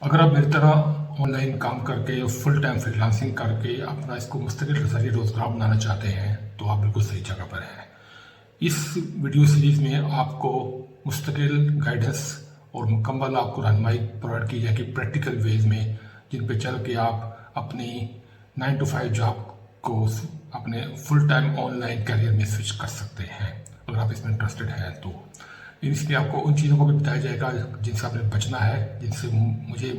अगर आप मेरी तरह ऑनलाइन काम करके फुल टाइम फ्रीलांसिंग करके अपना इसको मुस्तकिल ज़रिए रोज़गार बनाना चाहते हैं तो आप बिल्कुल सही जगह पर हैं। इस वीडियो सीरीज़ में आपको मुस्तकिल गाइडेंस और मुकम्मल आपको रहनुमाई प्रोवाइड की जाएगी प्रैक्टिकल वेज में, जिन पे चल के आप अपनी 9 to 5 जॉब को अपने फुल टाइम ऑनलाइन करियर में स्विच कर सकते हैं, अगर आप इसमें इंटरेस्टेड हैं तो। इसमें आपको उन चीज़ों को भी बताया जाएगा जिनसे आपने बचना है, जिनसे मुझे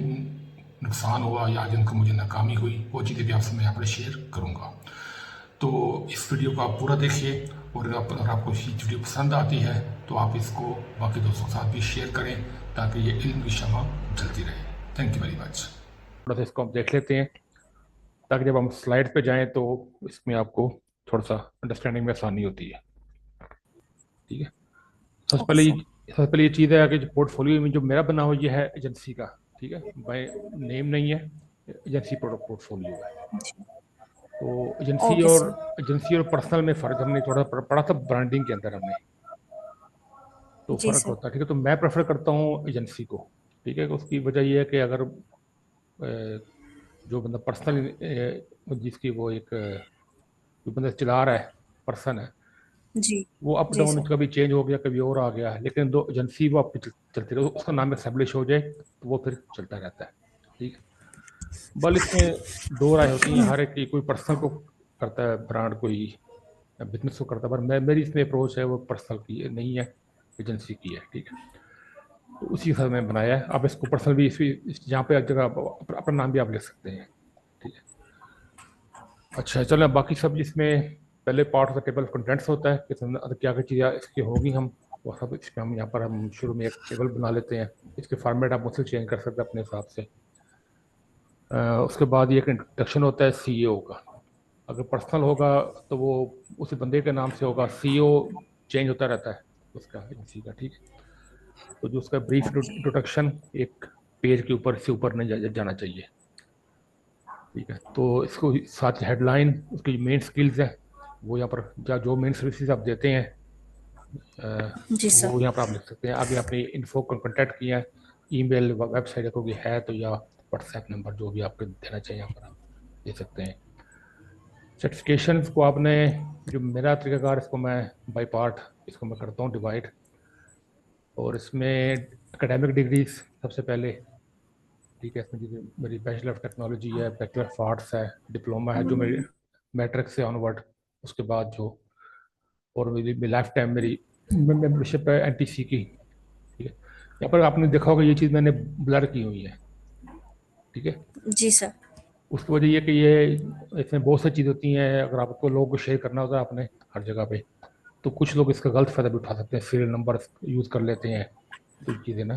नुकसान हुआ या जिनको मुझे नाकामी हुई, वो चीज़ें भी आपसे मैं यहाँ पर शेयर करूँगा। तो इस वीडियो को आप पूरा देखिए, और अगर आपको ये वीडियो पसंद आती है तो आप इसको बाकी दोस्तों के साथ भी शेयर करें ताकि ये इल्म की शमा जलती रहे। Thank you very much. थोड़ा सा इसको हम देख लेते हैं ताकि जब हम स्लाइड पे जाएं तो इसमें आपको थोड़ा सा अंडरस्टैंडिंग में आसानी होती है। ठीक है, ओके सर। सबसे पहले ये चीज़ है कि जो पोर्टफोलियो में जो मेरा बना हुआ ये है एजेंसी का। ठीक है, भाई नेम नहीं है, एजेंसी पोर्टफोलियो है। जी। तो एजेंसी ओके और सर। पर्सनल में फ़र्क हमने थोड़ा पढ़ा था ब्रांडिंग के अंदर हमने, तो जी फ़र्क सर। होता है। ठीक है, तो मैं प्रेफर करता हूँ एजेंसी को। ठीक है, उसकी वजह ये है कि अगर जो बंदा पर्सनल जिसकी वो एक जो बंदा चला रहा है पर्सन है, जी। वो अप जी डाउन सर। कभी चेंज हो गया कभी और आ गया, लेकिन दो एजेंसी वो आपकी चलती रहे, उसका नाम एस्टेब्लिश हो जाए तो वो फिर चलता रहता है। ठीक है, बल इसमें दो राय होती हैं, हर एक की, कोई पर्सनल को करता है ब्रांड, कोई बिजनेस को करता है, पर मेरी इसमें अप्रोच है वो पर्सनल की नहीं है, एजेंसी की है। ठीक है, तो उसी के साथ मैंने बनाया है। आप इसको पर्सनल भी जहाँ पे जगह अपना नाम भी आप लिख सकते हैं। ठीक है, अच्छा चलो बाकी सब जिसमें पहले part of the table of contents होता है कि क्या क्या चीज़ें इसकी होगी, हम वो सब इसमें हम यहाँ पर हम शुरू में एक टेबल बना लेते हैं। इसके फॉर्मेट आप मुझसे चेंज कर सकते हैं अपने हिसाब से। उसके बाद ये एक इंट्रोडक्शन होता है सीईओ का। अगर पर्सनल होगा तो वो उसी बंदे के नाम से होगा, सीईओ चेंज होता रहता है उसका, एजेंसी का। ठीक है, तो जो उसका ब्रीफ ओके। इंट्रोडक्शन एक पेज के ऊपर से ऊपर नहीं जाना चाहिए। ठीक है, तो इसको साथ हेडलाइन, उसकी मेन स्किल्स है वो यहाँ पर, जो मेन सर्विसेज आप देते हैं जी सर। वो यहाँ पर आप लिख सकते हैं। आगे आपने इन्फो कॉन्टैक्ट किया है, ईमेल वेबसाइट कोई है तो, या व्हाट्सएप नंबर जो भी आपको देना चाहिए यहाँ पर आप दे सकते हैं। सर्टिफिकेशन को आपने, जो मेरा तरीकाकार, इसको मैं बाई पार्ट इसको मैं करता हूँ डिवाइड, और इसमें एकेडमिक डिग्रीज सबसे पहले। ठीक है, इसमें जो मेरी बैचलर ऑफ टेक्नोलॉजी है, बैचलर ऑफ आर्ट्स है, डिप्लोमा है जो मेरी मैट्रिक से ऑनवर्ड, उसके बाद जो, और मेरी लाइफ टाइम मेरी मेंबरशिप है एनटीसी की। ठीक है, यहाँ पर आपने देखा होगा ये चीज़ मैंने ब्लर की हुई है। ठीक है, जी सर। उसकी वजह ये कि ये इसमें बहुत सी चीज़ होती हैं, अगर आपको लोगों को शेयर करना होता है आपने हर जगह पे, तो कुछ लोग इसका गलत फायदा भी उठा सकते हैं, सीरियल नंबर यूज़ कर लेते हैं, तो चीज़ें ना।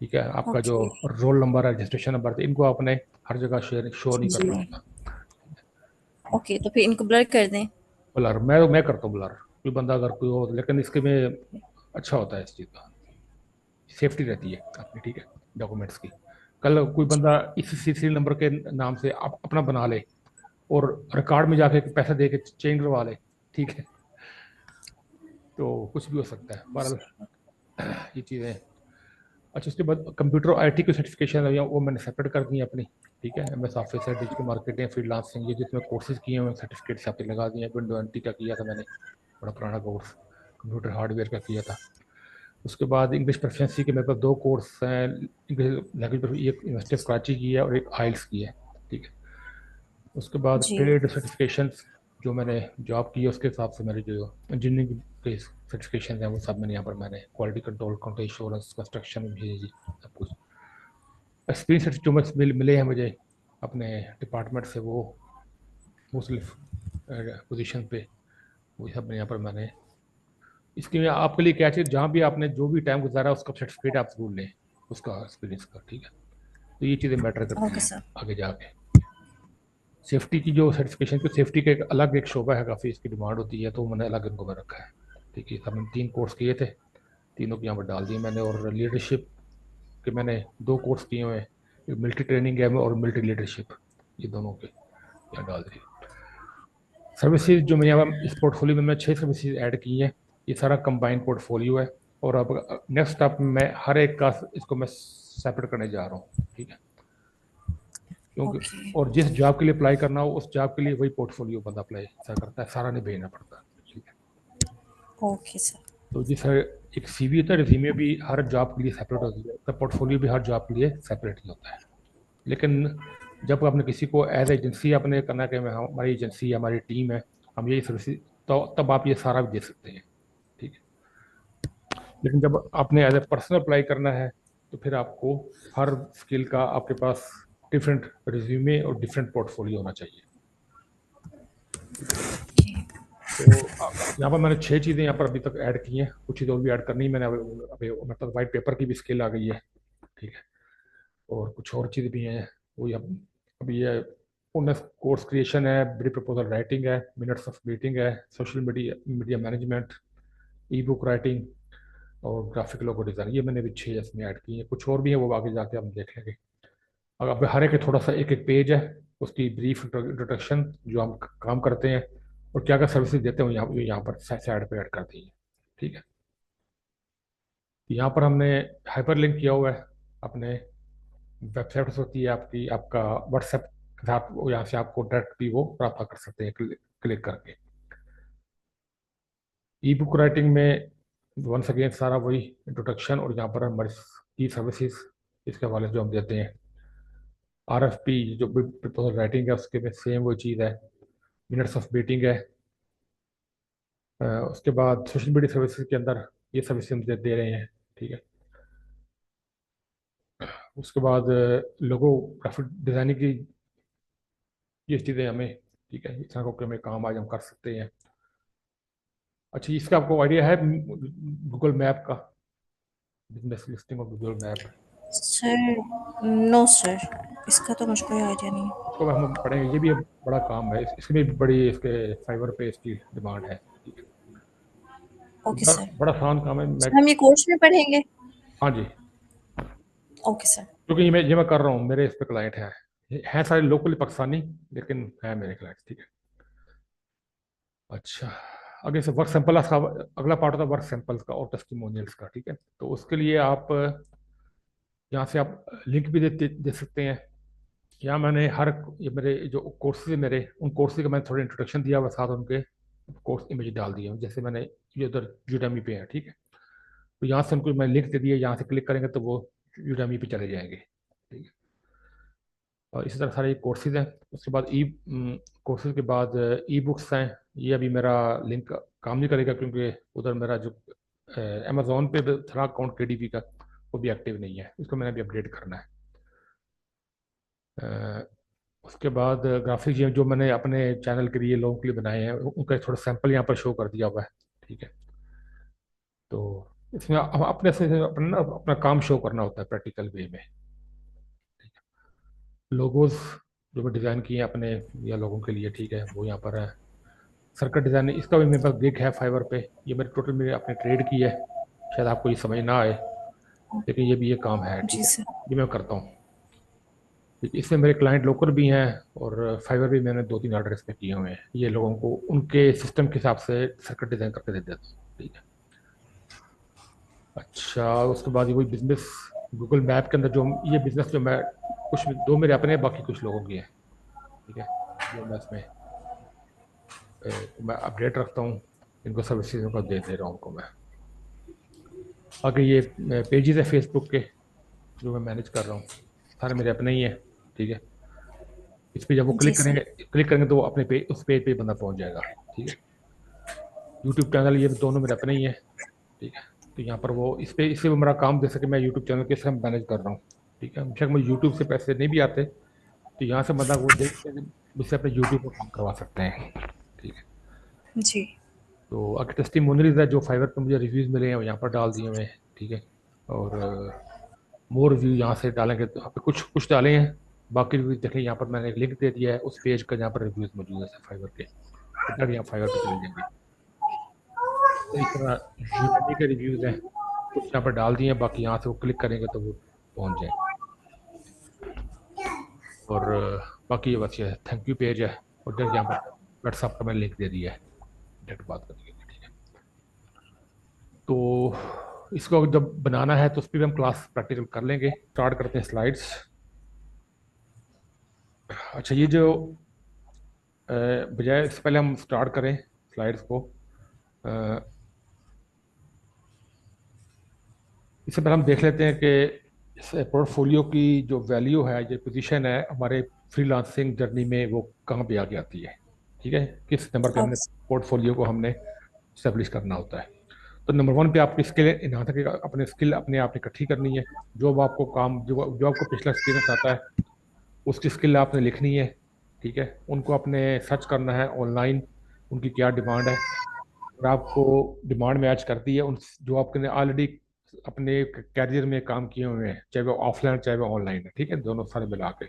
ठीक है, आपका जो ओके। रोल नंबर है, रजिस्ट्रेशन नंबर, इनको आपने हर जगह शेयर शो नहीं जी। करना होता। ओके, तो फिर इनको ब्लर कर दें। ब्लर मैं करता हूँ ब्लर, कोई बंदा अगर कोई हो, लेकिन इसके में अच्छा होता है इस चीज़ का, सेफ्टी रहती है अपनी। ठीक है, डॉक्यूमेंट्स की, कल कोई जी। बंदा इस सीरियल नंबर के नाम से अपना बना ले और रिकॉर्ड में जाके पैसा दे के चेंज करवा ले, ठीक है, तो कुछ भी हो सकता है। बहरहाल ये चीज़ें। अच्छा, उसके बाद कंप्यूटर आईटी की सर्टिफिकेशन है वो मैंने सेपरेट कर दी है अपनी। ठीक है, एमएस ऑफिस है, डिजिटल मार्केटिंग, फ्रीलांसिंग, ये जिसमें कोर्सेज किए हुए सर्टिफिकेट यहाँ पे लगा दिए हैं। विंडो एनटी का किया था मैंने, बड़ा पुराना कोर्स, कंप्यूटर हार्डवेयर का किया था। उसके बाद इंग्लिश प्रोफिशिएंसी के मेरे पास दो कोर्स हैं इंग्लिश लैंग्वेज पर, एक यूनिवर्सिटी ऑफ कराची की है और एक आइल्स की है। ठीक है, उसके बाद जी। ट्रेड सर्टिफिकेशन जो मैंने जॉब की है उसके हिसाब से मेरे जो इंजीनियरिंग के सर्टिफिकेशन हैं वो सब मैंने यहाँ पर, मैंने quality control, quality assurance, construction, जी सब कुछ। एक्सपीरियंस जो मिले हैं मुझे अपने डिपार्टमेंट से, वो मुख्तलिफ पोजीशन पे, वो सब यहाँ पर मैंने। इसके लिए आपके लिए क्या चाहिए, जहाँ भी आपने जो भी टाइम गुजारा उसका सर्टिफिकेट आप जरूर लें, उसका एक्सपीरियंस का। ठीक है, तो ये चीज़ें मैटर करती ओके हैं सर। आगे जाके। सेफ्टी की जो सर्टिफिकेशन की, सेफ्टी का एक अलग एक शोबा है, काफ़ी इसकी डिमांड होती है, तो मैंने अलग इनको में रखा है। ठीक है, सब मैंने 3 कोर्स किए थे, तीनों की यहाँ पर डाल दिए मैंने। और लीडरशिप के मैंने 2 कोर्स किए हुए हैं, एक मिलिट्री ट्रेनिंग है और मिलिट्री लीडरशिप, ये दोनों के यहाँ डाल दिए। सर्विसेज जो मैं यहाँ इस पोर्टफोलियो में मैं 6 सर्विसेज ऐड की हैं, ये सारा कंबाइंड पोर्टफोलियो है। और अब नेक्स्ट स्टेप मैं हर एक का इसको मैं सेपरेट करने जा रहा हूँ। ठीक है, क्योंकि ओके और जिस जॉब के लिए अप्लाई करना हो उस जॉब के लिए वही पोर्टफोलियो बंदा अप्लाई करता है, सारा नहीं भेजना पड़ता। ठीक है, ओके सर। तो जिस एक सीवी होता है, रिज्यूमे भी हर जॉब के लिए सेपरेट होती है, तो पोर्टफोलियो भी हर जॉब के लिए सेपरेट ही होता है। लेकिन जब आपने किसी को एज एजेंसी आपने करना कि हमारी एजेंसी है, हमारी टीम है, हम यही सर्विस, तो तब आप ये सारा भी दे सकते हैं। ठीक है, लेकिन जब आपने एज ए पर्सनल अप्लाई करना है तो फिर आपको हर स्किल का आपके पास डिफरेंट रिज्यूमे और डिफरेंट पोर्टफोलियो होना चाहिए। तो यहाँ पर मैंने 6 चीज़ें यहाँ पर अभी तक ऐड की हैं, कुछ चीज़ें और भी ऐड करनी है मैंने। अभी मेरे पास वाइट पेपर की भी स्किल आ गई है। ठीक है, और कुछ और चीज़ भी हैं, वो अभी ये उन्नत कोर्स क्रिएशन है, बड़ी प्रपोजल राइटिंग है, मिनट्स ऑफ मीटिंग है, सोशल मीडिया मैनेजमेंट, ई बुक राइटिंग और ग्राफिक लोगो डिज़ाइन। ये मैंने भी 6 इसमें ऐड की है, कुछ और भी है वो आगे जाके हम देख लेंगे। अब हर एक थोड़ा सा एक एक पेज है, उसकी ब्रीफ इंट्रोडक्शन, जो हम काम करते हैं और क्या क्या सर्विसेज देते हैं, यहाँ पर साइड पे ऐड कर दी है। ठीक है, यहाँ पर हमने हाइपर लिंक किया हुआ है अपने वेबसाइट होती है आपकी, आपका व्हाट्सएप के साथ, यहाँ से आपको डायरेक्ट भी वो प्राप्त कर सकते हैं क्लिक करके। ई बुक राइटिंग में वंस अगेन सारा वही इंट्रोडक्शन, और यहाँ पर हमारी की सर्विसेज इसके हवाले से जो हम देते हैं। RFP जो प्रपोजल राइटिंग है उसके में सेम वो चीज़ है, मिनट्स ऑफ मीटिंग है। उसके बाद सोशल मीडिया सर्विसेज के अंदर ये सर्विस हम दे रहे हैं। ठीक है, उसके बाद लोगो ग्राफिक डिज़ाइनिंग की ये चीज़ें हमें, ठीक है, इस तरह को हमें काम आज हम कर सकते हैं। अच्छा, इसका आपको आइडिया है गूगल मैप का, business listing of Google map? Sir no sir, इसका तो मुझे कोई आइडिया नहीं है। इसको हम पढ़ेंगे, ये भी एक बड़ा काम है, इसमें भी बड़ी इसके फाइवर पे इसकी डिमांड है। ठीक है, ओके बड़ा सर। बड़ा आसान काम है। मैं सर हम ये कोर्स में पढ़ेंगे? हाँ जी, ओके सर। क्योंकि ये मैं कर रहा हूँ, मेरे इस पे क्लाइंट हैं सारे लोकली पाकिस्तानी, लेकिन है मेरे क्लाइंट। ठीक है, अच्छा, आगे से वर्क सैंपल का अगला पार्ट होता है, वर्क सैंपल्स का और टेस्टिमोनियल्स का। ठीक है, तो उसके लिए आप यहाँ से आप लिंक भी दे सकते हैं। यहाँ मैंने हर ये मेरे जो कोर्सेज है मेरे, उन कोर्सेज का मैंने थोड़ा इंट्रोडक्शन दिया हुआ, साथ उनके कोर्स इमेज डाल दिए हैं, जैसे मैंने ये उधर यूडेमी पे है। ठीक है, तो यहाँ से उनको मैं लिंक दे दिया, यहाँ से क्लिक करेंगे तो वो यूडेमी पे चले जाएंगे। ठीक है, और इसी तरह सारे कोर्सेज हैं। उसके बाद कोर्सेज के बाद ई बुक्स हैं। ये अभी मेरा लिंक काम नहीं करेगा, क्योंकि उधर मेरा जो अमेजोन पे था अकाउंट KDP का, वो भी एक्टिव नहीं है, इसको मैंने अभी अपडेट करना है। उसके बाद ग्राफिक्स जो मैंने अपने चैनल के लिए लोगों के लिए बनाए हैं, उनका थोड़ा सैंपल यहाँ पर शो कर दिया हुआ है। ठीक है, तो इसमें हम अपने से अपना काम शो करना होता है प्रैक्टिकल वे में। लोगोज जो मैं डिज़ाइन किए हैं अपने या लोगों के लिए, ठीक है, वो यहाँ पर है। सर्कट डिज़ाइन, इसका भी मेरे पास गिग है फाइवर पे, ये मेरे टोटल मेरे अपने ट्रेड की है, शायद आपको ये समझ ना आए, लेकिन ये भी ये काम है। जी ठीक है, सर। ये मैं करता हूँ। इसमें मेरे क्लाइंट लोकल भी हैं, और फाइवर भी मैंने 2-3 ऑर्डर इसमें किए हुए हैं, ये लोगों को उनके सिस्टम के हिसाब से सर्किट डिज़ाइन करके दे देता हूँ। ठीक है, अच्छा, उसके बाद ये वही बिजनेस गूगल मैप के अंदर जो ये बिजनेस जो मैं कुछ दो मेरे अपने हैं, बाकी कुछ लोगों की है। ठीक है, जो मैं इसमें मैं अपडेट रखता हूँ, इनको सर्विसेज को दे रहा हूँ उनको मैं। आगे ये पेजेस है फेसबुक के जो मैं मैनेज कर रहा हूँ, सारे मेरे अपने ही हैं। ठीक है, इस पर जब वो जी सर। क्लिक करेंगे तो वो अपने पेज, उस पेज पे बंदा पहुंच जाएगा। ठीक है, यूट्यूब चैनल ये दोनों मेरे अपने ही है। ठीक है, तो यहाँ पर वो इससे वो मेरा काम दे सके, मैं यूट्यूब चैनल के साथ मैनेज कर रहा हूँ। ठीक है, बेशक मुझे यूट्यूब से पैसे नहीं भी आते, तो यहाँ से बंदा वो देख के मुझसे अपने यूट्यूब पर काम करवा सकते हैं। ठीक है, जी। तो आगे टेस्टिमोनियल्स है जो फाइवर पर मुझे रिव्यूज़ मिले हैं, वो यहाँ पर डाल दिए हुए हैं। ठीक है, और मोर रिव्यू यहाँ से डालेंगे तो यहाँ पे कुछ कुछ डाले हैं, बाकी रिव्यूज देखें, यहाँ पर मैंने एक लिंक दे दिया है उस पेज का जहाँ पर रिव्यूज मौजूद है फाइवर के, तो यहाँ फाइवर पे चले जाएंगे। तो इस तरह यूडेमी के रिव्यूज हैं, कुछ यहाँ पर डाल दिए हैं, बाकी यहाँ से वो क्लिक करेंगे तो वो पहुँच जाए। और बाकी ये बस ये थैंक यू पेज है, और जब यहाँ पर व्हाट्सएप का मैंने लिंक दे दिया है डायरेक्ट बात करने के लिए। ठीक है, तो इसको जब बनाना है तो उस पर भी हम क्लास प्रैक्टिकल कर लेंगे। स्टार्ट करते हैं स्लाइड्स। अच्छा, ये जो बजाय इससे पहले हम स्टार्ट करें स्लाइड्स को, अ, इससे पहले हम देख लेते हैं कि इस पोर्टफोलियो की जो वैल्यू है, जो पोजीशन है हमारे फ्रीलांसिंग जर्नी में, वो कहाँ पे आगे आती है। ठीक है, किस नंबर पे हमने ओके। पोर्टफोलियो को हमने स्टेब्लिश करना होता है। तो नंबर वन पे आपकी स्किल यहाँ तक अपने स्किल अपने आप इकट्ठी करनी है। जो आपको काम जो आपको पिछला एक्सपीरियंस आता है, उसकी स्किल आपने लिखनी है। ठीक है, उनको आपने सर्च करना है ऑनलाइन, उनकी क्या डिमांड है। अगर आपको डिमांड मैच करती है उन जो आपने ऑलरेडी अपने कैरियर में काम किए हुए हैं, चाहे वो ऑफलाइन चाहे वो ऑनलाइन है, ठीक है, दोनों सारे मिला के,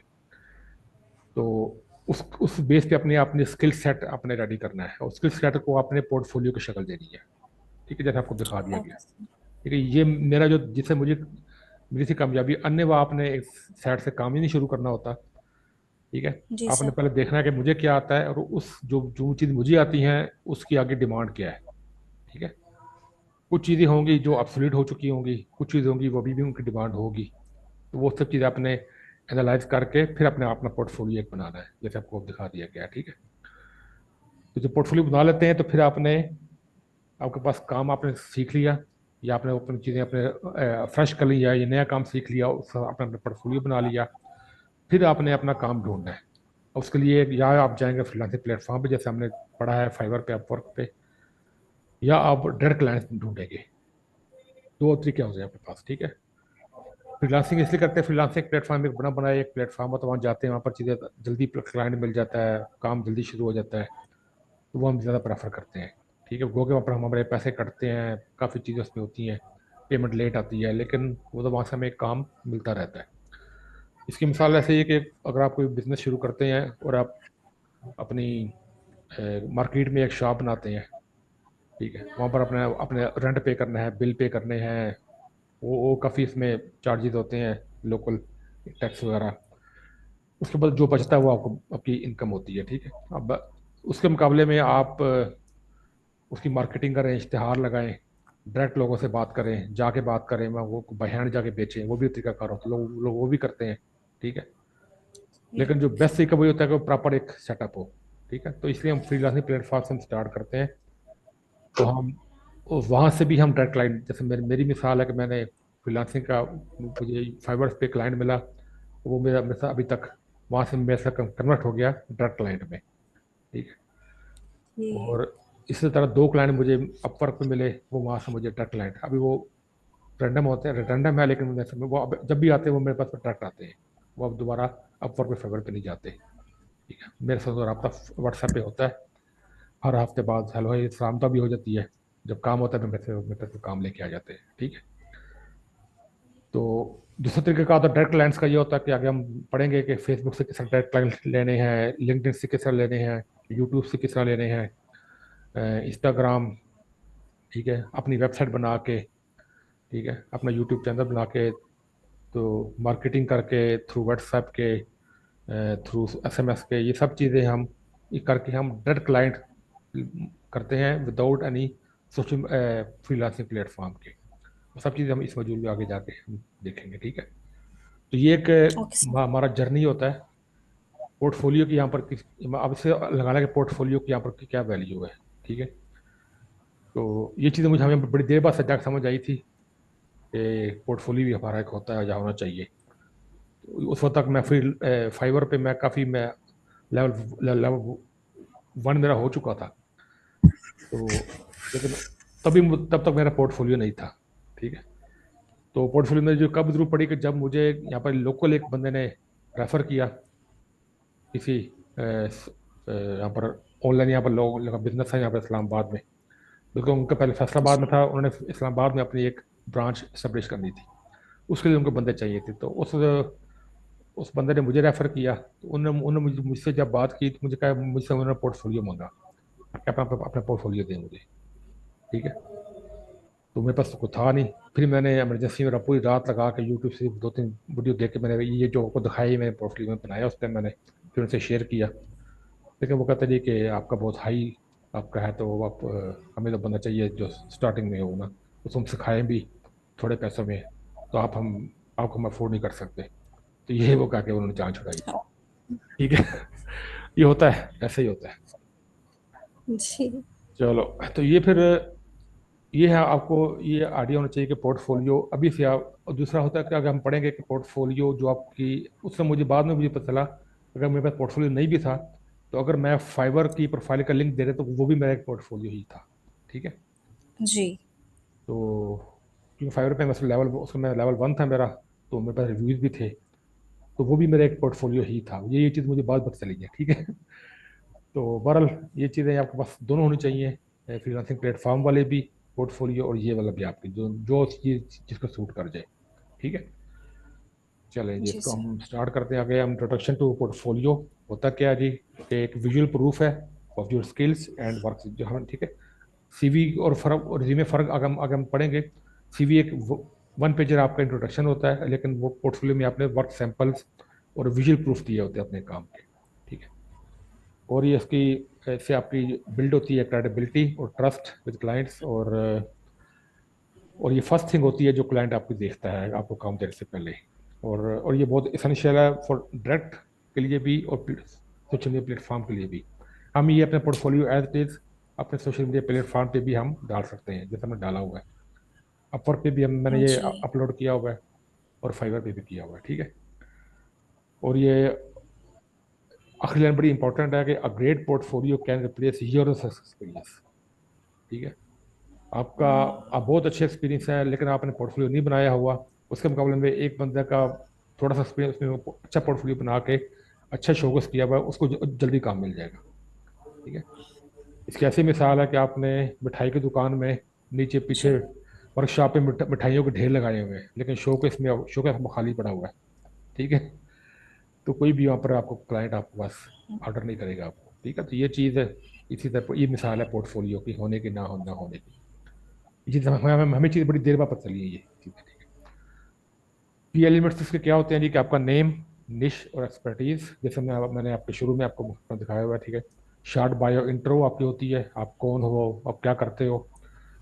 तो उस बेस पे अपने अपने स्किल सेट अपने रेडी करना है, और स्किल सेट को अपने पोर्टफोलियो की शक्ल देनी है। ठीक है, जैसे आपको दिखा दिया गया। ओके। ठीक है, ये मेरा जो जिससे मुझे मेरी सी कामयाबी, अन्य वो आपने एक साइड से काम ही नहीं शुरू करना होता। ठीक है, जी आपने सर। पहले देखना है कि मुझे क्या आता है, और उस जो जो चीज़ मुझे आती है उसकी आगे डिमांड क्या है। ठीक है, कुछ चीज़ें होंगी जो ऑब्सोलीट हो चुकी होंगी, कुछ चीज़ें होंगी वो भी उनकी डिमांड होगी। तो वो सब चीज़ें आपने एनालाइज करके फिर अपने अपना पोर्टफोलियो एक बनाना है, जैसे आपको दिखा दिया गया है। ठीक है, तो जब पोर्टफोलियो बना लेते हैं तो फिर आपने, आपके पास काम आपने सीख लिया, या आपने अपनी चीज़ें अपने फ्रेश कर लिया, या नया काम सीख लिया, उस आपने अपना पोर्टफोलियो बना लिया। फिर आपने अपना काम ढूंढना है। उसके लिए या आप जाएंगे फ्रीलांसिंग प्लेटफॉर्म पे, जैसे हमने पढ़ा है फाइवर पे, अपवर्क पे, या आप डायरेक्ट क्लाइंट्स ढूंढेंगे। दो तरीके हो जाए आपके पास। ठीक है, फ्रीलांसिंग इसलिए करते हैं, फ्रीलांसिंग प्लेटफॉर्म एक बना बनाया एक प्लेटफॉर्म है, तो वहाँ जाते हैं, वहाँ पर चीज़ें जल्दी क्लाइंट मिल जाता है, काम जल्दी शुरू हो जाता है, तो वो हम ज़्यादा प्रेफर करते हैं। ठीक है, गो के वहाँ पर हमारे पैसे कटते हैं, काफ़ी चीज़ें उसमें होती हैं, पेमेंट लेट आती है, लेकिन वो तो वहाँ से हमें काम मिलता रहता है। इसकी मिसाल ऐसे ही है कि अगर आप कोई बिजनेस शुरू करते हैं और आप अपनी मार्केट में एक शॉप बनाते हैं, ठीक है, वहाँ पर अपने अपने रेंट पे करना है, बिल पे करने हैं, वो काफ़ी इसमें चार्जेस होते हैं, लोकल टैक्स वगैरह। उसके बाद जो बचता है वो आपको आपकी इनकम होती है। ठीक है, अब उसके मुकाबले में आप उसकी मार्केटिंग करें, इश्तेहार लगाएं, डायरेक्ट लोगों से बात करें, जाके बात करें, वहाँ वो बाय हैंड जाके बेचें, वो भी तरीकाकार होता है, लोग वो भी करते हैं। ठीक है, ये। लेकिन जो बेस्ट तरीका वही होता है कि प्रॉपर एक सेटअप हो। ठीक है, तो इसलिए हम फ्रीलांसिंग प्लेटफॉर्म से हम स्टार्ट करते हैं। तो हम वहाँ से भी हम डायरेक्ट क्लाइंट, जैसे मेरी मिसाल है कि मैंने फ्रीलांसिंग का, मुझे फाइवर्स पे क्लाइंट मिला, वो मेरा मेरे साथ अभी तक वहाँ से मेरे साथ कन्वर्ट हो गया डायरेक्ट क्लाइंट में। ठीक है, ये। और इसी तरह दो क्लाइंट मुझे अपवर्क पे मिले, वो वहाँ से मुझे डायरेक्ट क्लाइंट, अभी वो रैंडम होते हैं, रैंडम है, लेकिन वो जब भी आते हैं वो मेरे पास डायरेक्ट आते हैं, वो अब दोबारा अपवर्क पे फेवर पे नहीं जाते। ठीक है, मेरे साथ रब्ता व्हाट्सएप पे होता है, हर हफ्ते बाद हेलो ये शांता भी हो जाती है, जब काम होता है तो मेरे से काम लेके आ जाते हैं। ठीक है, तो दूसरे तरीके का तो डायरेक्ट क्लाइंट्स का ये होता है कि आगे हम पढ़ेंगे कि फेसबुक से किस तरह डायरेक्ट क्लाइंट लेने हैं, लिंक्डइन से किस तरह लेने हैं, यूट्यूब से किस तरह लेने हैं, इंस्टाग्राम। ठीक है, अपनी वेबसाइट बना के, ठीक है, अपना यूट्यूब चैनल बना के, तो मार्केटिंग करके थ्रू व्हाट्सएप के, थ्रू एसएमएस के, ये सब चीज़ें हम ये करके हम डायरेक्ट क्लाइंट करते हैं without any social freelancing platform के। वो सब चीज़ें हम इस मॉड्यूल में आगे जाके हम देखेंगे। ठीक है, तो ये एक ओके सर। हमारा जर्नी होता है पोर्टफोलियो की, यहाँ पर किस, अब इससे लगाना कि पोर्टफोलियो की यहाँ पर की क्या वैल्यू है। ठीक है, तो ये चीज़ें मुझे हमें बड़ी देर बाद सजाग समझ आई थी कि पोर्टफोलियो भी हमारा एक होता है या होना चाहिए। तो उस वक्त तक मैं फ्री फाइवर पे मैं काफ़ी मैं लेवल लेवल वन मेरा हो चुका था, तो लेकिन तब तक मेरा पोर्टफोलियो नहीं था। ठीक है, तो पोर्टफोलियो में जो कब जरूरत पड़ी कि जब मुझे यहाँ पर लोकल एक बंदे ने रेफर किया, किसी यहाँ पर ऑनलाइन, यहाँ पर लोगों का बिजनेस है यहाँ पर इस्लामाबाद में, बिल्कुल उनका पहले फैसलाबाद में जी। था, उन्होंने इस्लामाबाद में अपनी एक ब्रांच इस्टेब्लिश करनी थी, उसके लिए उनको बंदे चाहिए थे। तो उस बंदे ने मुझे रेफर किया, तो उन्होंने उन्होंने मुझसे जब बात की तो मुझे कहा, मुझसे उन्होंने पोर्टफोलियो मांगा कि अपना पोर्टफोलियो दें मुझे। ठीक है, तो मेरे पास तो कुछ था नहीं, फिर मैंने इमरजेंसी में पूरी रात लगा के यूट्यूब से दो तीन वीडियो देख के मैंने ये जो आपको दिखाई मैंने पोर्टफोलियो में बनाया, उस टाइम मैंने फिर उनसे शेयर किया। लेकिन वो कहते जी कि आपका बहुत हाई आपका है, तो आप हमें तो बनना चाहिए जो स्टार्टिंग में हो ना, तो हम सिखाएं भी थोड़े पैसों में, तो आपको हम अफोर्ड नहीं कर सकते। तो ये वो कह के उन्होंने जान छुड़ाई थी। ठीक है। ये होता है, ऐसे ही होता है। जी। चलो, तो ये फिर ये है आपको ये आइडिया होना चाहिए कि पोर्टफोलियो अभी से आप, और दूसरा होता है कि अगर हम पढ़ेंगे कि पोर्टफोलियो जो आपकी, उससे मुझे बाद में मुझे पता चला अगर मेरे पास पोर्टफोलियो नहीं भी था तो अगर मैं फाइवर की प्रोफाइल का लिंक दे रहे तो वो भी मेरा एक पोर्टफोलियो ही था। ठीक है। जी। तो क्योंकि फाइवर पे मैं लेवल, उसमें मैं लेवल 1 था मेरा, तो मेरे पास रिव्यूज भी थे, तो वो भी मेरा एक पोर्टफोलियो ही था। ये चीज़ मुझे बाद पता चली है। ठीक है। तो बहरहाल ये चीज़ें आपके पास दोनों होनी चाहिए, फ्रीलांसिंग प्लेटफॉर्म वाले भी पोर्टफोलियो और ये वाला भी, आपकी जो जो चीज़ जिसको सूट कर जाए। ठीक है। चलें जी, जी इसको सर। हम स्टार्ट करते हैं आगे। हम इंट्रोडक्शन टू पोर्टफोलियो होता क्या है जी, कि एक विजुअल प्रूफ है of your skills and work जो हम, ठीक है। सीवी और फर्क और रिज्यूमे फर्क अगर हम पढ़ेंगे, सीवी एक 1 पेजर आपका इंट्रोडक्शन होता है, लेकिन वो पोर्टफोलियो में आपने वर्क सैंपल्स और विजुअल प्रूफ दिए होते हैं अपने काम के। ठीक है। और ये इसकी ऐसे आपकी बिल्ड होती है क्रेडिबिलिटी और ट्रस्ट विद क्लाइंट्स, और ये फर्स्ट थिंग होती है जो क्लाइंट आपको देखता है आपको काम देने से पहले। और ये बहुत इसेंशियल है फॉर डायरेक्ट के लिए भी और सोशल मीडिया प्लेटफॉर्म के लिए भी। हम ये अपने पोर्टफोलियो एज इट इज अपने सोशल मीडिया प्लेटफॉर्म पे भी हम डाल सकते हैं, जैसे हमने डाला हुआ है। अपवर्क पे भी मैंने ये जी। अपलोड किया हुआ है, और फाइवर पे भी किया हुआ है। ठीक है। और ये आखिरी लाइन बड़ी इंपॉर्टेंट है कि a great portfolio can replace your experience. ठीक है। आपका आप बहुत अच्छे एक्सपीरियंस है लेकिन आपने पोर्टफोलियो नहीं बनाया हुआ, उसके मुकाबले में एक बंदे का थोड़ा सा एक्सपीरियंस में अच्छा पोर्टफोलियो बना के अच्छा शोकेस किया हुआ है, उसको जल्दी काम मिल जाएगा। ठीक है। इसकी ऐसी मिसाल है कि आपने मिठाई की दुकान में नीचे पीछे जी। वर्कशॉप पे मिठाइयों के ढेर लगाए हुए हैं, लेकिन शोकेस में खाली पड़ा हुआ है। ठीक है। तो कोई भी वहाँ पर आपको क्लाइंट आपको बस ऑर्डर नहीं करेगा आपको। ठीक है। तो ये चीज़ है, इसी तरह ये मिसाल है पोर्टफोलियो की होने की ना होने की। ये चीज़ हमें चीज़ बड़ी देर बाद पता चली है ये चीज़। की एलिमेंट्स इसके क्या होते हैं जी, कि आपका नेम, निश और एक्सपर्टीज, जैसे मैंने आपके शुरू में आपको दिखाया हुआ है। ठीक है। शॉर्ट बायो इंट्रो आपकी होती है, आप कौन हो, आप क्या करते हो।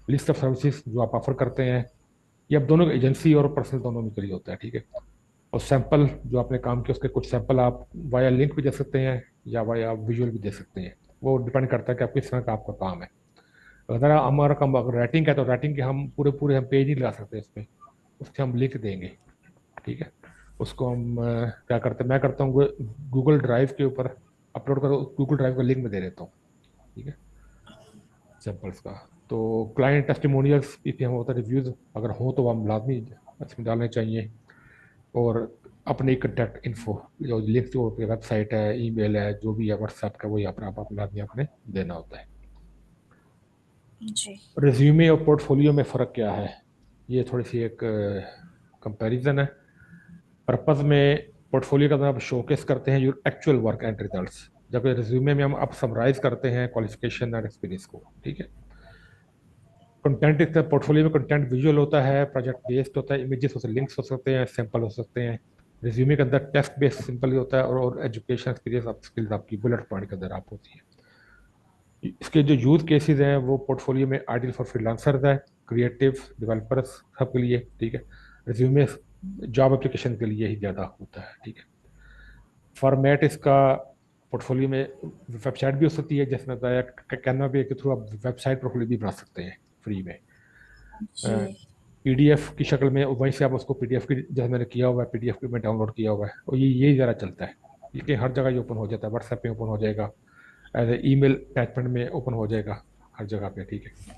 लिस्ट ऑफ सर्विसेज जो आप ऑफर करते हैं, ये अब दोनों एजेंसी और पर्सनल दोनों में के लिए होता है। ठीक है। और सैंपल जो आपने काम किया उसके कुछ सैंपल आप वाया लिंक भी दे सकते हैं या वाया विजुअल भी दे सकते हैं, वो डिपेंड करता है कि आप किस तरह का आपका काम है। अगर हमारा काम अगर राइटिंग का है तो राइटिंग के हम पूरे पूरे हम पेज नहीं लगा सकते इस पे, उसके हम लिख देंगे। ठीक है। उसको हम क्या करते हैं, मैं करता हूँ गूगल ड्राइव के ऊपर अपलोड कर, गूगल ड्राइव का लिंक में दे देता हूँ। ठीक है। सैम्पल्स का। तो क्लाइंट टेस्टिमोनियल्स भी हम होता है, रिव्यूज अगर हो तो हम लाजमी इसमें डालने चाहिए। और अपनी कंटेक्ट इन्फो जो लिंक जो वेबसाइट है, ईमेल है, जो भी है व्हाट्सएप का, वो यहाँ पर आप लाजमी आपने देना होता है। जी। रिज्यूमे और पोर्टफोलियो में फ़र्क क्या है, ये थोड़ी सी एक कंपैरिजन है। पर्पस में पोर्टफोलियो का आप शोकेस करते हैं your actual work and results, जबकि रिज्यूमे में हम आप समराइज करते हैं क्वालिफिकेशन एंड एक्सपीरियंस को। ठीक है। कंटेंट इस पोर्टफोलियो में कंटेंट विजुअल होता है, प्रोजेक्ट बेस्ड होता है, इमेजेस हो सकते, लिंक्स हो सकते हैं, सैंपल हो सकते हैं। रिज्यूमे के अंदर टेक्स्ट बेस्ड सिंपल होता है, और एजुकेशन एक्सपीरियंस आप स्किल्स आपकी बुलेट पॉइंट के अंदर आप होती है। इसके जो यूज केसेस हैं वो पोर्टफोलियो में आइडियल फॉर फ्रीलांसर्स है, क्रिएटिव डेवलपर्स सबके लिए। ठीक है। रिज्यूमे जॉब एप्लीकेशन के लिए ही ज़्यादा होता है। ठीक है। फॉर्मेट इसका पोर्टफोलियो में वेबसाइट भी हो सकती है, जैसे मैं बताया कैनवा पे के थ्रू आप वेबसाइट पोर्टफोलियो भी बना सकते हैं फ्री में, जी। पीडीएफ की शक्ल में। वहीं से आप उसको पीडीएफ की, जैसे मैंने किया हुआ है पीडीएफ में डाउनलोड किया हुआ है, और ये ज़रा चलता है, ये हर जगह ये ओपन हो जाता है, व्हाट्सएप पे ओपन हो जाएगा, एज ए ईमेल अटैचमेंट में ओपन हो जाएगा, हर जगह पे। ठीक है।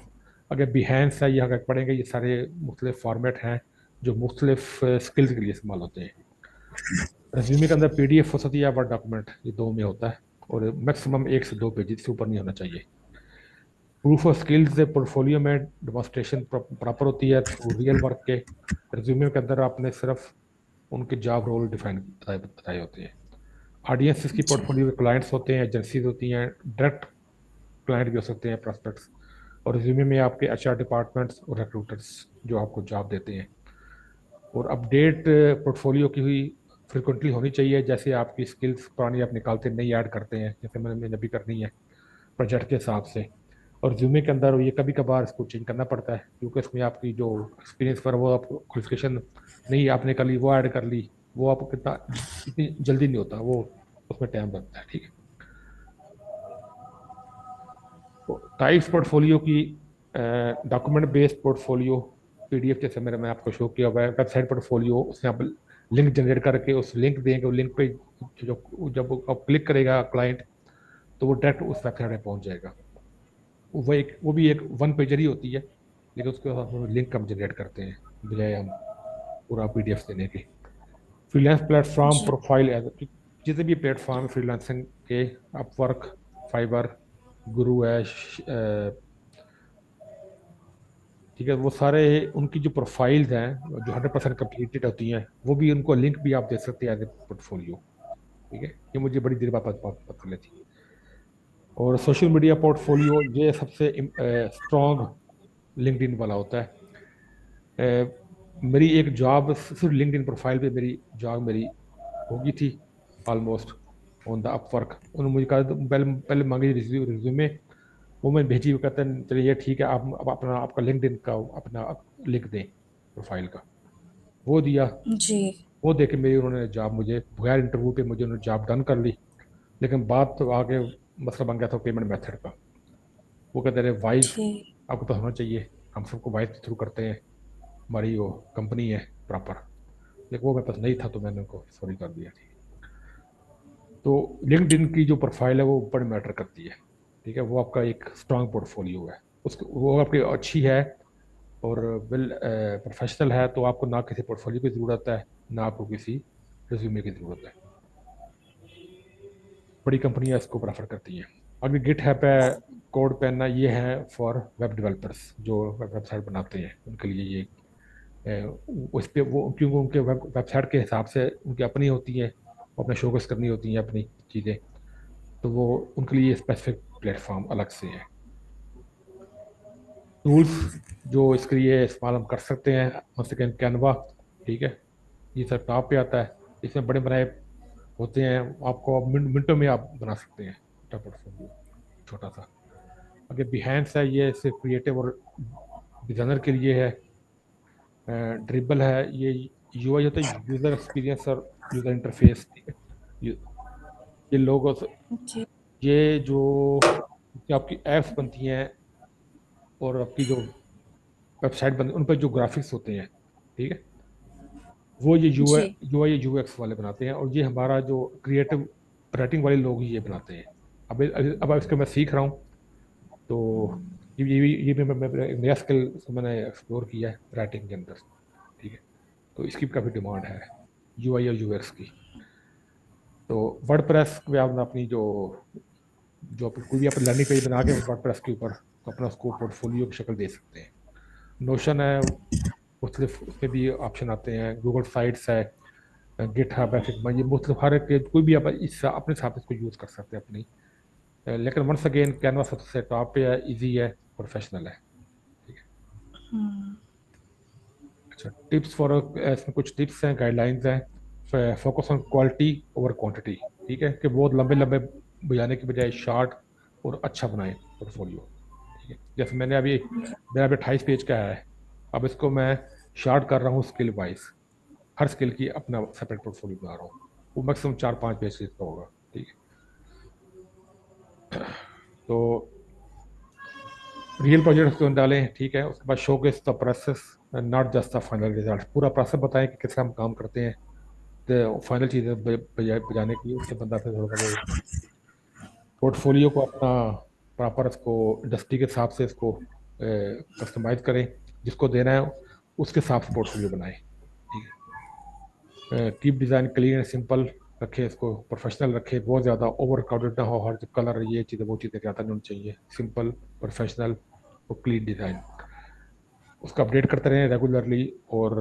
अगर बिहेंस है, ये अगर पढ़ेंगे, ये सारे मुख्तलिफ फॉर्मेट हैं जो मुख्तलिफ स्किल्स के लिए इस्तेमाल होते हैं। रेज्यूमे के अंदर पीडीएफ हो सकती है या वर्ड डॉक्यूमेंट, ये दो में होता है, और मैक्सिमम 1 से 2 पेज से ऊपर नहीं होना चाहिए। प्रूफ ऑफ स्किल्स पोर्टफोलियो में डेमोस्ट्रेशन प्रॉपर होती है थ्रू रियल वर्क के। रिज्यूमे के अंदर आपने सिर्फ उनके जॉब रोल डिफाइन बताए होते हैं। ऑडियंस इसकी जी। पोर्टफोलियो के क्लाइंट्स होते हैं, एजेंसीज होती हैं, डायरेक्ट क्लाइंट भी हो सकते हैं, प्रोस्पेक्ट्स। और रिज्यूमे में आपके एचआर डिपार्टमेंट्स और रिक्रूटर्स जो आपको जॉब देते हैं। और अपडेट पोर्टफोलियो की हुई फ्रिक्वेंटली होनी चाहिए, जैसे आपकी स्किल्स पुरानी आप निकालते नई ऐड करते हैं, जैसे मैंने अभी करनी है प्रोजेक्ट के हिसाब से। और रिज्यूमे के अंदर ये कभी कभार इसको चेंज करना पड़ता है, क्योंकि इसमें आपकी जो एक्सपीरियंस पर वो आप क्वालिफिकेशन नहीं आपने कर ली, वो ऐड कर ली, वो आपको कितना इतनी जल्दी नहीं होता वो, उसमें टाइम लगता है। ठीक है, तो टाइप्स पोर्टफोलियो की डॉक्यूमेंट बेस्ड पोर्टफोलियो, पीडीएफ जैसे मैं आपको शो किया हुआ है, वेबसाइट पोर्टफोलियो, उसमें आप लिंक जनरेट करके उस लिंक देंगे, वो लिंक पे जो जब आप क्लिक करेगा क्लाइंट तो वो डायरेक्ट उस वेबसाइट में पहुंच जाएगा। वो भी एक वन पेजर ही होती है, लेकिन उसके बाद हम लिंक हम जनरेट करते हैं बजाय हम पूरा पीडीएफ देने के। फ्रीलांस प्लेटफॉर्म जी प्रोफाइल जितने भी प्लेटफॉर्म फ्रीलांसिंग के, अपवर्क, फाइबर, गुरु है, ठीक है, वो सारे उनकी जो प्रोफाइल्स हैं जो 100% कंप्लीटेड होती हैं, वो भी उनको लिंक भी आप दे सकते हैं एज ए पोर्टफोलियो। ठीक है, ये मुझे बड़ी देर बाद पता चली थी। और सोशल मीडिया पोर्टफोलियो ये सबसे स्ट्रॉन्ग लिंक्डइन वाला होता है। मेरी एक जॉब सिर्फ लिंक्डइन प्रोफाइल पे मेरी जॉब मेरी होगी थी ऑलमोस्ट ऑन द अपवर्क। उन्होंने मुझे कहा, पहले पहले मांगी रिज्यूमे, वो मैं भेजी, वो कहते हैं चलिए ठीक है, आप अब अपना आपका लिंक्डइन का अपना लिंक दें प्रोफाइल का। वो दिया, जी वो दे के मेरी उन्होंने जॉब, मुझे बगैर इंटरव्यू पे मुझे उन्होंने जॉब डन कर ली। लेकिन बात तो आगे मसला बन गया था पेमेंट मेथड का। वो कहते रहे वाइज जी आपको तो होना चाहिए, हम सबको वाइज के थ्रू करते हैं, हमारी वो कंपनी है प्रॉपर। लेकिन वो मेरे पास नहीं था तो मैंने उनको सॉरी कर दिया थी। तो लिंक्डइन की जो प्रोफाइल है वो बड़ी मैटर करती है। ठीक है, वो आपका एक स्ट्रांग पोर्टफोलियो है, उसको वो आपकी अच्छी है और वेल प्रोफेशनल है, तो आपको ना किसी पोर्टफोलियो की ज़रूरत है, ना आपको किसी रिज्यूमे की ज़रूरत है। बड़ी कंपनियां इसको प्रेफर करती हैं। अगर गिट है पे कोड पेन, ये है फॉर वेब डेवलपर्स जो वेबसाइट बनाते हैं उनके लिए ये उस पर वो, क्योंकि उनके वेबसाइट के हिसाब से उनकी अपनी होती है, वो अपने शोकेस करनी होती हैं अपनी चीज़ें, तो वो उनके लिए स्पेसिफिक प्लेटफॉर्म अलग से है। टूल्स जो इसके लिए इस्तेमाल हम कर सकते हैं, मसलन कैनवा, ठीक है, ये सब टॉप पे आता है। इसमें बड़े बनाए होते हैं, आपको मिनटों में आप बना सकते हैं छोटा पोर्टफोलियो, छोटा सा। अगर बिहेंस है, ये सिर्फ क्रिएटिव और डिजाइनर के लिए है। ड्रिबल है, ये यूआई होता है, यूजर एक्सपीरियंस और यूजर इंटरफेस। ये ये लोगों से, जी ये जो आपकी एप्स बनती हैं और आपकी जो वेबसाइट बनती है उन पर जो ग्राफिक्स होते हैं, ठीक है, वो ये जी यूआई यूएक्स वाले बनाते हैं, और ये हमारा जो क्रिएटिव राइटिंग वाले लोग ही ये बनाते हैं। अब इसको मैं सीख रहा हूँ, तो ये भी एक नया स्किल मैंने एक्सप्लोर किया है राइटिंग के अंदर। ठीक है, तो इसकी भी काफ़ी डिमांड है यूआई और यूएक्स की। तो वर्डप्रेस पे आपने अपनी जो जो कोई भी आप लर्निंग पेज बना के वर्डप्रेस के ऊपर तो अपना उसको पोर्टफोलियो की शक्ल दे सकते हैं। नोशन है, मुख्तलिफ उसमें भी ऑप्शन आते हैं, गूगल साइट्स है, गिट हब है, फिग्मा, ये मुख्तलिफ हर एक कोई भी आप इस अपने हिसाब से इसको यूज़ कर सकते हैं अपनी। लेकिन वंस अगेन कैनवा सबसे टॉप पे है, इजी है, प्रोफेशनल है। ठीक है, अच्छा, टिप्स फॉर, इसमें कुछ टिप्स हैं, गाइडलाइंस हैं। Focus on quality over quantity. ठीक है, कि बहुत लंबे लंबे बजाने की बजाय शॉर्ट और अच्छा बनाएं पोर्टफोलियो। ठीक है, जैसे मेरा अभी 28 पेज का है, अब इसको मैं शॉर्ट कर रहा हूँ स्किल वाइज, हर स्किल की अपना सेपरेट पोर्टफोलियो बना रहा हूँ, वो मैक्सिमम 4-5 पेज का होगा। ठीक है, तो रियल प्रोजेक्ट क्यों डालें, ठीक है, उसके बाद show case the process, not just the final result, पूरा प्रोसेस बताएं कि किस हम काम करते हैं, तो फाइनल चीज़ें बजाने की, उससे बंदा फिर थोड़ा वो पोर्टफोलियो को अपना प्रॉपर इसको इंडस्ट्री के हिसाब से इसको कस्टमाइज करें, जिसको देना है उसके हिसाब से पोर्टफोलियो बनाएं। ठीक है, keep design clean and simple रखें, इसको प्रोफेशनल रखें, बहुत ज़्यादा ओवर क्राउडेड ना हो, हर कलर ये चीज़ें वो चीज़ें ज़्यादा नहीं होनी चाहिए, सिंपल, प्रोफेशनल और क्लीन डिज़ाइन। उसको अपडेट करते रहें रेगुलरली। और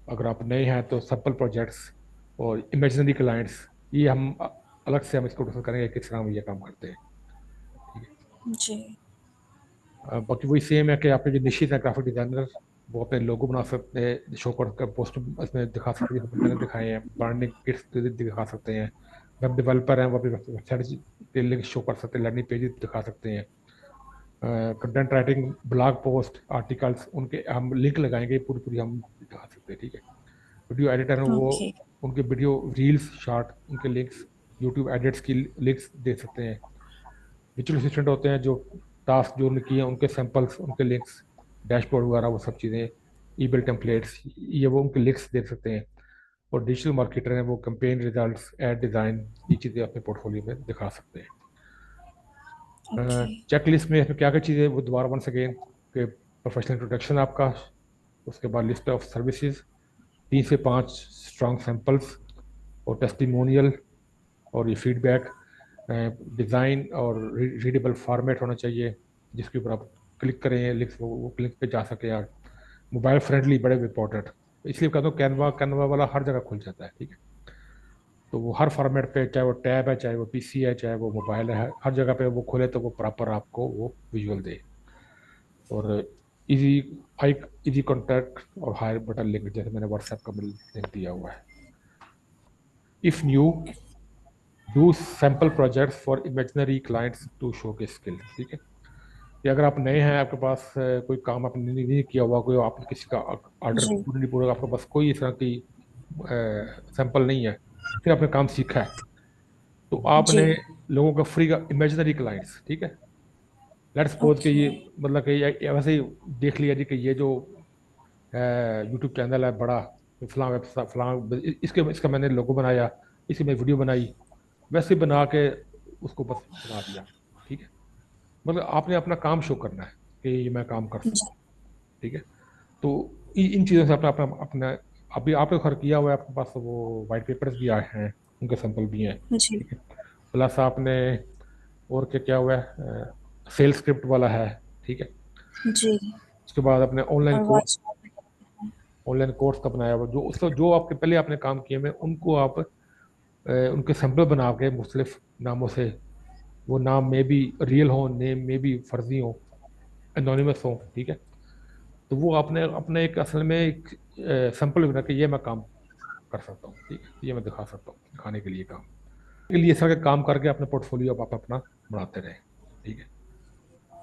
अगर आप नए हैं तो सैम्पल प्रोजेक्ट्स और इमेजिनरी क्लाइंट्स, ये हम अलग से हम इसको डिस्कस करेंगे किस तरह हम ये काम करते हैं। ठीक है, जी बाकी वही सेम है कि आपने जो निश्चित है ग्राफिक डिजाइनर, वो अपने लोगो बना सकते हैं, शो कर पोस्ट इसमें दिखा सकते हैं, जैसे मैंने दिखाए हैं, ब्रांडिंग किट्स दिखा सकते हैं। वेब डेवलपर हैं, वो अपनी वेबसाइट के लिंक शो कर सकते हैं, लर्निंग पेज दिखा सकते हैं। Content writing, blog post, articles, उनके हम लिंक लगाएंगे, पूरी पूरी हम दिखा सकते हैं। ठीक है, वीडियो एडिटर हैं वो, ओके उनके वीडियो रील्स शॉर्ट, उनके लिंक्स यूट्यूब एडिट्स की लिंक्स दे सकते हैं। विजुअल असिस्टेंट होते हैं जो टास्क जो उन्होंने किए हैं उनके सैंपल्स, उनके लिंक्स, डैशबोर्ड वगैरह वो सब चीज़ें, ईमेल टेम्पलेट्स, ये वो उनके लिंक्स दे सकते हैं। और डिजिटल मार्केटर हैं, वो कैंपेन रिजल्ट्स, एड डिज़ाइन, ये चीज़ें अपने पोर्टफोलियो में दिखा सकते हैं। ओके। चेक लिस्ट में क्या क्या चीज़ें, वो दोबारा वंस अगेन के प्रोफेशनल इंट्रोडक्शन आपका, उसके बाद लिस्ट ऑफ सर्विसेज, 3 से 5 स्ट्रॉन्ग सैंपल्स और टेस्टिमोनियल, और ये फीडबैक, डिज़ाइन और रीडेबल फॉर्मेट होना चाहिए जिसके ऊपर आप क्लिक करें, लिंक वो क्लिक पे जा सके यार। मोबाइल फ्रेंडली बड़े इंपॉर्टेंट, इसलिए कहता हूँ कैनवा कैनवा वाला हर जगह खुल जाता है, ठीक है। तो वो हर फॉर्मेट पे, चाहे वो टैब है, चाहे वो पीसी है, चाहे वो मोबाइल है, हर जगह पे वो खोले तो वो प्रॉपर आपको वो विजुअल दे। और इजी इजी कॉन्टैक्ट और हायर बटन लिंक, जैसे मैंने व्हाट्सएप का लिंक दिया हुआ है। If new, do sample projects for imaginary clients to show के स्किल, ठीक है। कि अगर आप नए हैं, आपके पास कोई काम आपने नहीं किया हुआ, कोई आपने किसी का ऑर्डर जी। पूरा नहीं, पूरा आपके पास कोई इस तरह की सैंपल नहीं है, फिर आपने काम सीखा है, तो आपने जी। लोगों का फ्री का इमेजिनरी क्लाइंट्स, ठीक है। लेट्स सपोज कि ओके। ये मतलब कि वैसे ही देख लिया जी कि ये जो यूट्यूब चैनल है बड़ा, फलां वेब फलां, इसके इसका मैंने लोगो बनाया, इसकी मैं वीडियो बनाई, वैसे बना के उसको बस बना दिया, ठीक है। मतलब आपने अपना काम शो करना है कि ये मैं काम कर जी। सकता हूँ, ठीक है। तो इन चीज़ों से अपना अपना अपना अभी आपने खर्च किया हुआ है, आपके पास वो वाइट पेपर्स भी आए हैं, उनके सैंपल भी हैं, जी। ठीक है। प्लस आपने और क्या क्या हुआ है, सेल स्क्रिप्ट वाला है, ठीक है। जी। उसके बाद अपने और वॉइस ओवर। ऑनलाइन कोर्स का बनाया हुआ, जो उसका जो आपके पहले आपने काम किए में उनको आप उनके सैंपल बना के मुख्तलिफ नामों से, वो नाम में भी रियल हो, नेम में भी फर्जी हो, एनोनिमस हो, ठीक है। तो वो आपने अपने एक असल में एक सैंपल बना के ये मैं काम कर सकता हूँ, ठीक है, ये मैं दिखा सकता हूँ, दिखाने के लिए काम के लिए सारे काम करके अपने पोर्टफोलियो आप अपना बढ़ाते रहें, ठीक है।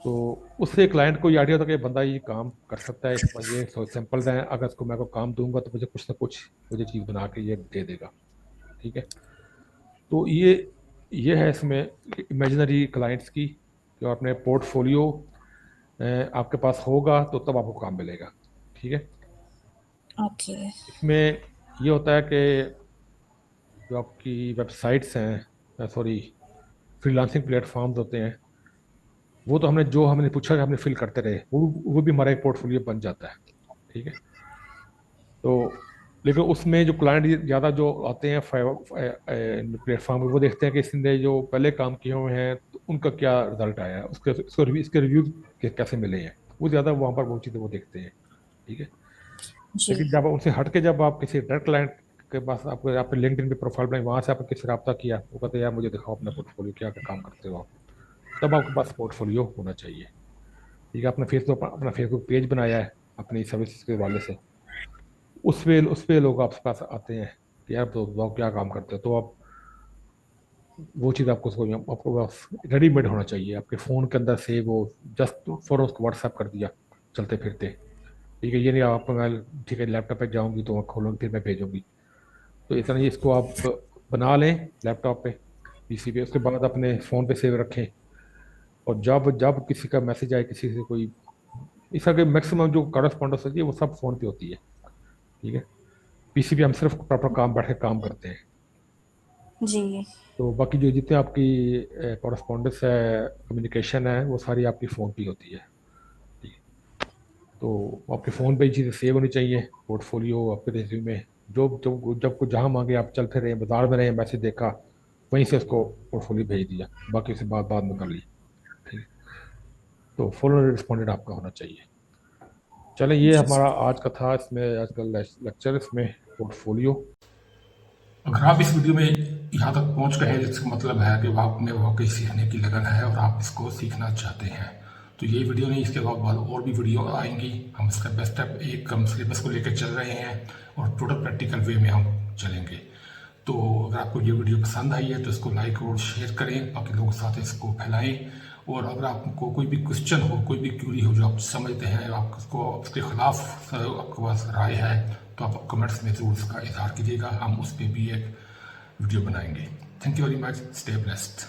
तो उससे क्लाइंट को ये आइडिया होता है कि बंदा ये काम कर सकता है, इसमें ये सैंपल्स हैं, अगर इसको मैं को काम दूंगा तो मुझे कुछ ना कुछ मुझे चीज़ बना के ये दे देगा, ठीक है। तो ये है इसमें इमेजिनरी क्लाइंट्स की, जो अपने पोर्टफोलियो आपके पास होगा तो तब आपको काम मिलेगा, ठीक है। ओके। इसमें ये होता है कि जो आपकी वेबसाइट्स हैं, सॉरी, फ्रीलांसिंग प्लेटफॉर्म्स होते हैं, वो तो हमने पूछा कि हमने फिल करते रहे, वो भी हमारा एक पोर्टफोलियो बन जाता है, ठीक है। तो लेकिन उसमें जो क्लाइंट ज़्यादा जो आते हैं प्लेटफॉर्म में, वो देखते हैं कि इसने जो पहले काम किए हुए हैं तो उनका क्या रिजल्ट आया है, इसके रिव्यू कैसे मिले हैं, वो ज़्यादा वहाँ पर वो चीज़ें वो देखते हैं, ठीक है। जी। लेकिन जब उनसे हट के जब आप किसी डायरेक्ट क्लाइंट के पास, आपको आपने लिंक्डइन पे प्रोफाइल बनाई, वहाँ से आपने किसी रब्ता किया, वो कहते हैं यार मुझे दिखाओ अपना पोर्टफोलियो, क्या क्या काम करते हो आप, तब आपके पास पोर्टफोलियो होना चाहिए, ठीक है। आपने फेसबुक अपना फेसबुक पेज बनाया है अपनी सर्विस के हवाले से, उस पे लोग आपके पास आते हैं कि यार तो बताओ क्या काम करते हो, तो आप वो चीज़ आपको बस रेडीमेड होना चाहिए आपके फ़ोन के अंदर से, वो जस्ट फॉर उसको व्हाट्सएप कर दिया चलते फिरते, ठीक है। ये नहीं आप मैं ठीक है लैपटॉप पे जाऊंगी तो मैं खोलूंगी फिर मैं भेजूंगी, तो इस तरह ही इसको आप बना लें लैपटॉप पे, पीसी पे, उसके बाद अपने फ़ोन पे सेव रखें। और जब जब किसी का मैसेज आए, किसी से कोई, इस तरह के मैक्सिमम जो करस्पॉन्डेंस होती है वो सब फ़ोन पे होती है, ठीक है। पीसी पे हम सिर्फ प्रॉपर काम बैठ के काम करते हैं। जी। तो बाकी जो जितने आपकी कॉरस्पॉन्डेंस है, कम्युनिकेशन है, वो सारी आपकी फ़ोन पे होती है, ठीक है। तो आपके फ़ोन पे ही चीज़ें सेव होनी चाहिए, पोर्टफोलियो, आपके रिज्यूमे, जो जब को जहाँ मांगे आप चलते रहे, बाजार में रहे, मैसेज देखा, वहीं से उसको पोर्टफोलियो भेज दिया, बाकी उसे बात बाद में कर ली, ठीक है। तो फुल रिस्पॉन्डेड आपका होना चाहिए। चलें, ये जी हमारा सर। आज का था, इसमें आज का लेक्चर, इसमें पोर्टफोलियो। अगर आप इस वीडियो में यहाँ तक पहुँच गए हैं, इसका मतलब है कि आप में वाकई सीखने की लगन है और आप इसको सीखना चाहते हैं। तो ये वीडियो नहीं, इसके बाद और भी वीडियो आएंगी। हम स्टेप बाय स्टेप एक हम सिलेबस को लेकर चल रहे हैं और टोटल प्रैक्टिकल वे में हम चलेंगे। तो अगर आपको ये वीडियो पसंद आई है तो इसको लाइक और शेयर करें, बाकी लोगों के साथ इसको फैलाएं। और अगर आपको कोई भी क्वेश्चन हो, कोई भी क्यूरी हो जो आप समझते हैं, आप उसको उसके खिलाफ आपके पास राय है, तो आप कमेंट्स में ज़रूर इसका इजहार कीजिएगा, हम उस पर भी एक वीडियो बनाएंगे। Thank you very much, stay blessed.